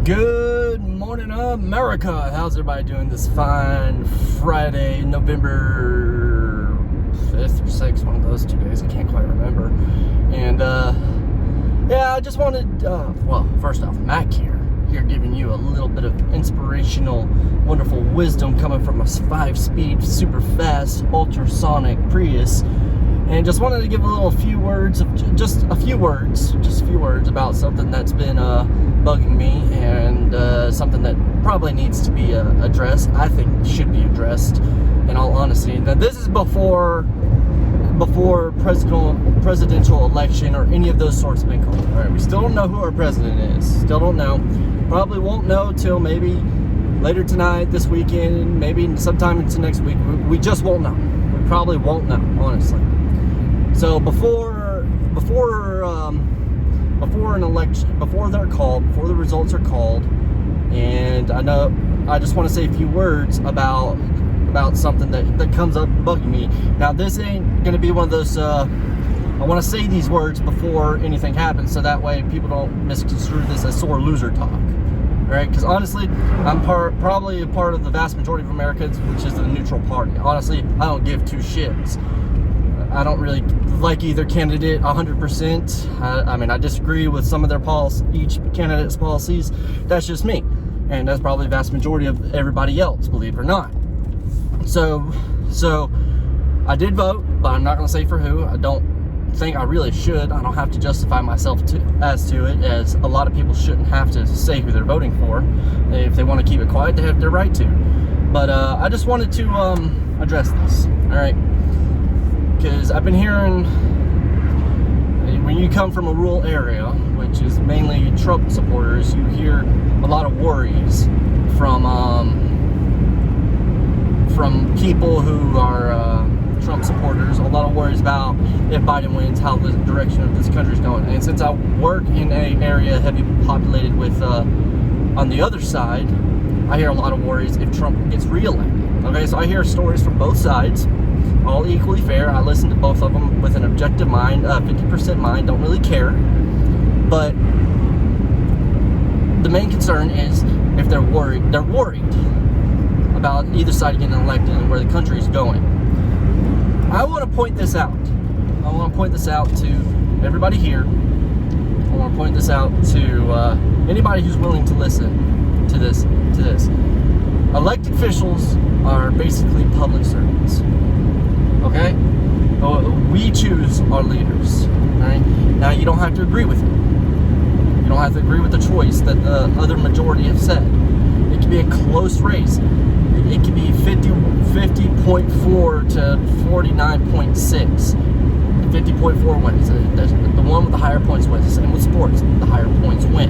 Good morning, America. How's everybody doing this fine Friday, November 5th or 6th? One of those 2 days. I can't quite remember. And, I just wanted, first off, Mac here giving you a little bit of inspirational, wonderful wisdom coming from a 5-speed, super fast, ultrasonic Prius. And just wanted to give a few words about something that's been bugging me, and something that probably needs to be addressed. I think should be addressed, in all honesty. Now, this is before presidential election or any of those sorts have been called. All right, we still don't know who our president is. Still don't know. Probably won't know till maybe later tonight, this weekend, maybe sometime into next week. We just won't know. We probably won't know, honestly. So before an election, before they're called, before the results are called, and I just want to say a few words about something that comes up bugging me. Now, this ain't gonna be one of those. I want to say these words before anything happens, so that way people don't misconstrue this as sore loser talk. All right? Because honestly, I'm probably a part of the vast majority of Americans, which is the neutral party. Honestly, I don't give two shits. I don't really like either candidate 100%. I disagree with some of their each candidate's policies. That's just me. And that's probably the vast majority of everybody else, believe it or not. So I did vote, but I'm not going to say for who. I don't think I really should. I don't have to justify myself as to it, as a lot of people shouldn't have to say who they're voting for. If they want to keep it quiet, they have their right to. But I just wanted to address this. All right. Because I've been hearing, when you come from a rural area, which is mainly Trump supporters, you hear a lot of worries from people who are Trump supporters. A lot of worries about if Biden wins, how the direction of this country is going. And since I work in an area heavily populated with, on the other side, I hear a lot of worries if Trump gets reelected. Okay, so I hear stories from both sides, all equally fair. I listen to both of them with an objective mind, 50% mind, don't really care. But the main concern is if they're worried about either side getting elected and where the country is going. I want to point this out. I want to point this out to everybody here. I want to point this out to anybody who's willing to listen to this. Elected officials are basically public servants. Okay? We choose our leaders. Right? Now, you don't have to agree with it. You don't have to agree with the choice that the other majority have said. It can be a close race. It can be 50.4 to 49.6. 50.4 wins. The one with the higher points wins. The same with sports. The higher points win.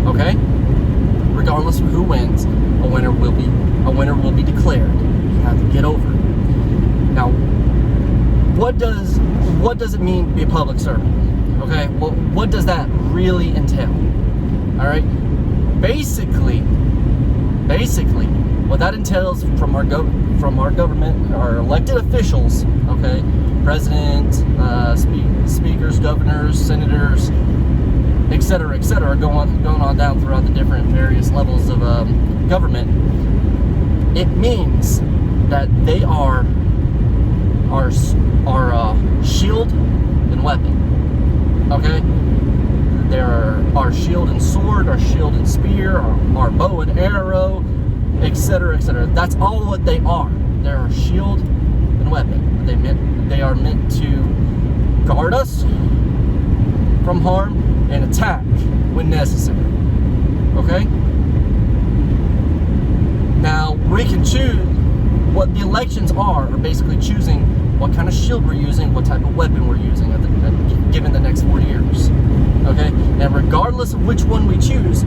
Okay? Regardless of who wins, a winner will be declared. You have to get over it. Now, what does it mean to be a public servant? Okay, well, what does that really entail? All right, basically, what that entails from our government, our elected officials. Okay, president, speakers, governors, senators, etc., going on down throughout the different various levels of government. It means that they are our shield and weapon. Okay? They're our shield and sword, our shield and spear, our bow and arrow, etc., etc. That's all what they are. They're our shield and weapon. They are meant to guard us from harm and attack when necessary. Okay? Now, we can choose. What the elections are basically choosing what kind of shield we're using, what type of weapon we're using given the next 4 years. Okay? And regardless of which one we choose,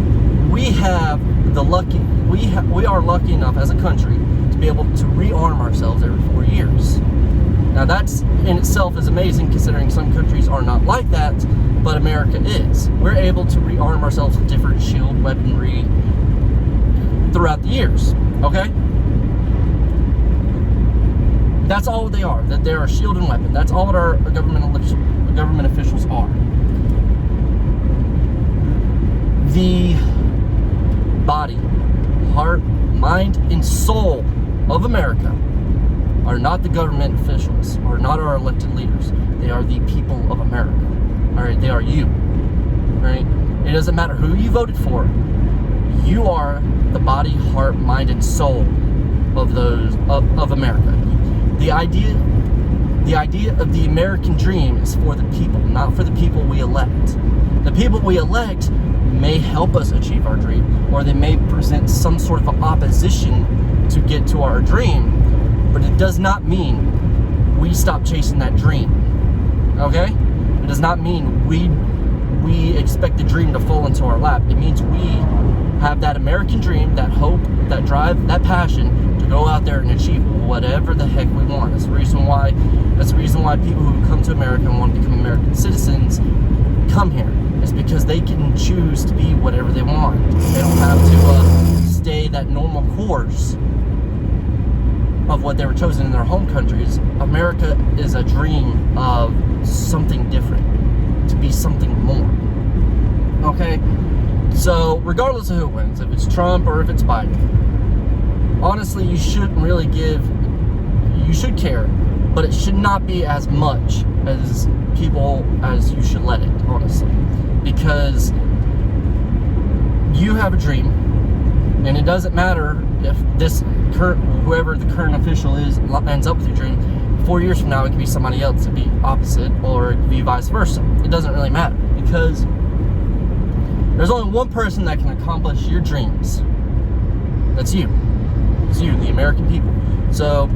we are lucky enough as a country to be able to rearm ourselves every 4 years. Now, that's in itself is amazing, considering some countries are not like that, but America is. We're able to rearm ourselves with different shield weaponry throughout the years. Okay? That's all they are. That they're a shield and weapon. That's all that our government officials are. The body, heart, mind, and soul of America are not the government officials, are not our elected leaders. They are the people of America. All right, they are you. All right, it doesn't matter who you voted for. You are the body, heart, mind, and soul of of America. The idea of the American dream is for the people, not for the people we elect. The people we elect may help us achieve our dream, or they may present some sort of opposition to get to our dream, but it does not mean we stop chasing that dream. Okay? It does not mean we expect the dream to fall into our lap. It means we have that American dream, that hope, that drive, that passion to go out there and achieve whatever the heck we want. That's the reason why people who come to America and want to become American citizens come here. It's because they can choose to be whatever they want. They don't have to stay that normal course of what they were chosen in their home countries. America is a dream of something different, to be something more. Okay? So, regardless of who wins, if it's Trump or if it's Biden, honestly, you shouldn't really you should care, but it should not be as much as as you should let it, honestly. Because you have a dream, and it doesn't matter if whoever the current official is ends up with your dream. 4 years from now, it could be somebody else, it could be opposite, or it could be vice versa. It doesn't really matter, because there's only one person that can accomplish your dreams. That's you. It's you, the American people. So,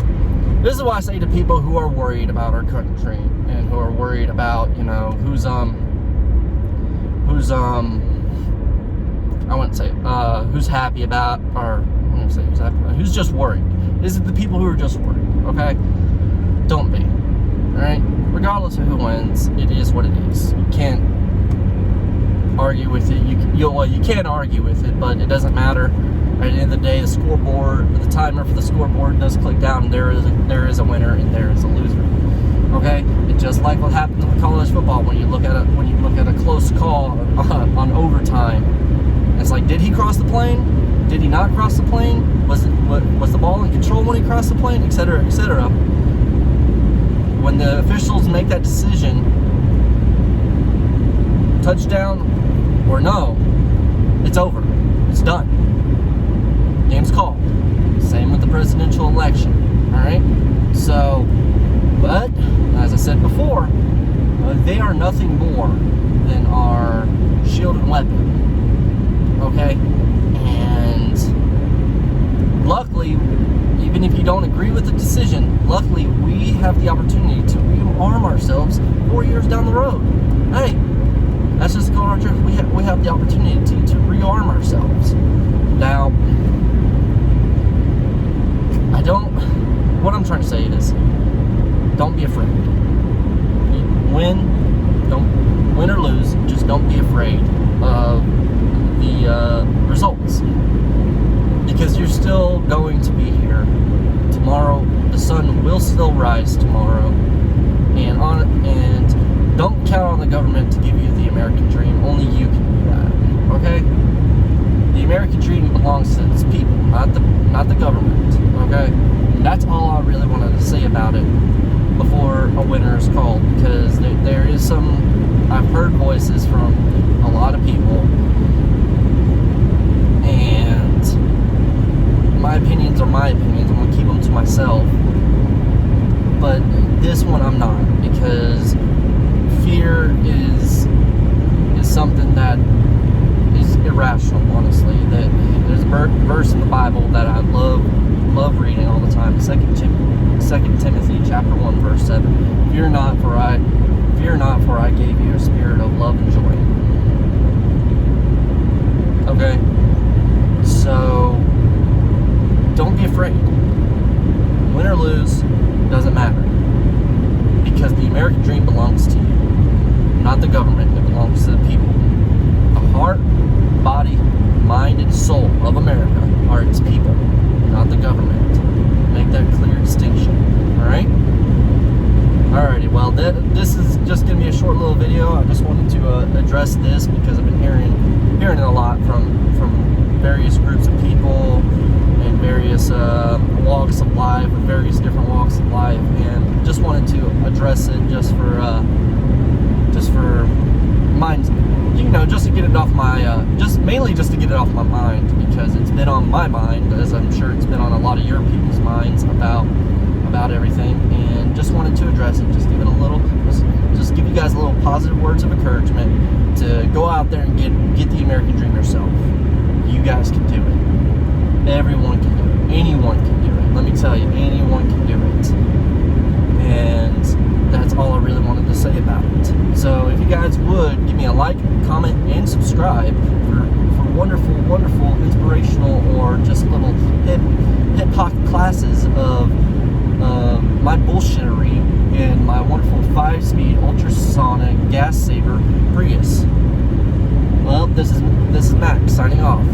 this is why I say to people who are worried about our country and who are worried about, who's happy about, who's just worried. This is the people who are just worried, okay? Don't be, alright? Regardless of who wins, it is what it is. You can't argue with it. You can argue with it, but it doesn't matter. At the end of the day, the timer for the scoreboard does click down, and there is a winner and there is a loser. Okay, it's just like what happens with college football when you look at a close call on overtime. It's like, did he cross the plane? Did he not cross the plane? Was the ball in control when he crossed the plane? Etc. Etc. When the officials make that decision, touchdown or no, it's over. It's done. Game's called. Same with the presidential election. Alright? So, but, as I said before, they are nothing more than our shield and weapon. Okay? And luckily, even if you don't agree with the decision, luckily we have the opportunity to rearm ourselves 4 years down the road. Hey, that's just going on our trip. We have the opportunity to rearm ourselves. Now, what I'm trying to say is, don't be afraid. Win or lose, just don't be afraid of the results. Because you're still going to be here tomorrow. The sun will still rise tomorrow. And don't count on the government to give you the American dream. Only you can do that. Okay? The American dream belongs to its people, not the government. Okay? That's all I really wanted to say about it before a winner is called, because there is I've heard voices from a lot of people, and my opinions are my opinions. I'm going to keep them to myself, but this one I'm not, because fear is something that is irrational, honestly. That there's a verse in the Bible that I love reading all the time. 2 Timothy chapter 1 verse 7. Fear not, for I gave you a spirit of love and joy. Okay? So don't be afraid. Win or lose, doesn't matter. Because the American dream belongs to you. Not the government, it belongs to the people. The heart, body, mind, and soul of America are its people, not the government. Make that clear distinction. Alright? Alrighty, well, this is just going to be a short little video. I just wanted to address this because I've been hearing it a lot from various groups of people and various walks of life, with various different walks of life, and just wanted to address it just for mind, just to get it off my, mainly just to get it off my mind, because it's been on my mind, as I'm sure it's been on a lot of your people's minds about everything, and just wanted to address it, just give it a little, just give you guys a little positive words of encouragement to go out there and get the American dream yourself. You guys can do it. Everyone can do it. Anyone can do it. Let me tell you, anyone can do it. And that's all I really wanted to say about it. So if you guys would give me a like, comment, and subscribe for wonderful, wonderful, inspirational, or just little hip hop classes of my bullshittery in my wonderful 5-speed ultrasonic gas saver Prius. Well, this is Max signing off.